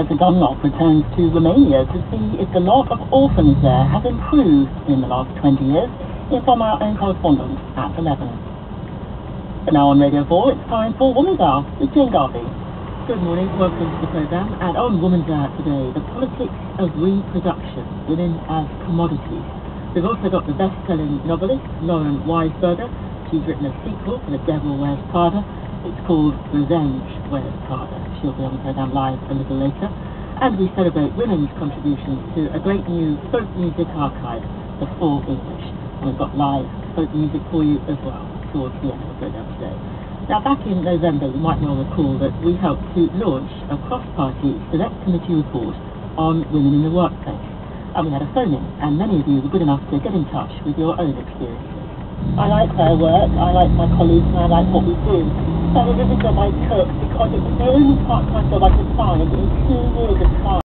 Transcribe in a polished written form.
The Dunlop returns to Romania to see if the lot of orphans there has improved in the last 20 years. It's from our own correspondent at 11. But now on Radio 4, it's time for Woman's Hour with Jane Garvey. Good morning, welcome to the programme. And on Woman's Hour today, the politics of reproduction, women as commodities. We've also got the best-selling novelist, Lauren Weisberger. She's written a sequel for The Devil Wears Prada. It's called Revenge Wears Prada. She'll be on the programme live a little later. And we celebrate women's contributions to a great new folk music archive, the Full English. And we've got live folk music for you as well towards the end of the programme today. Now, back in November, you might well recall that we helped to launch a cross-party select committee report on women in the workplace. And we had a phone-in, and many of you were good enough to get in touch with your own experiences. I like their work, I like my colleagues, and I like what we do. That was a job I took because it was the only part-time job I could find in 2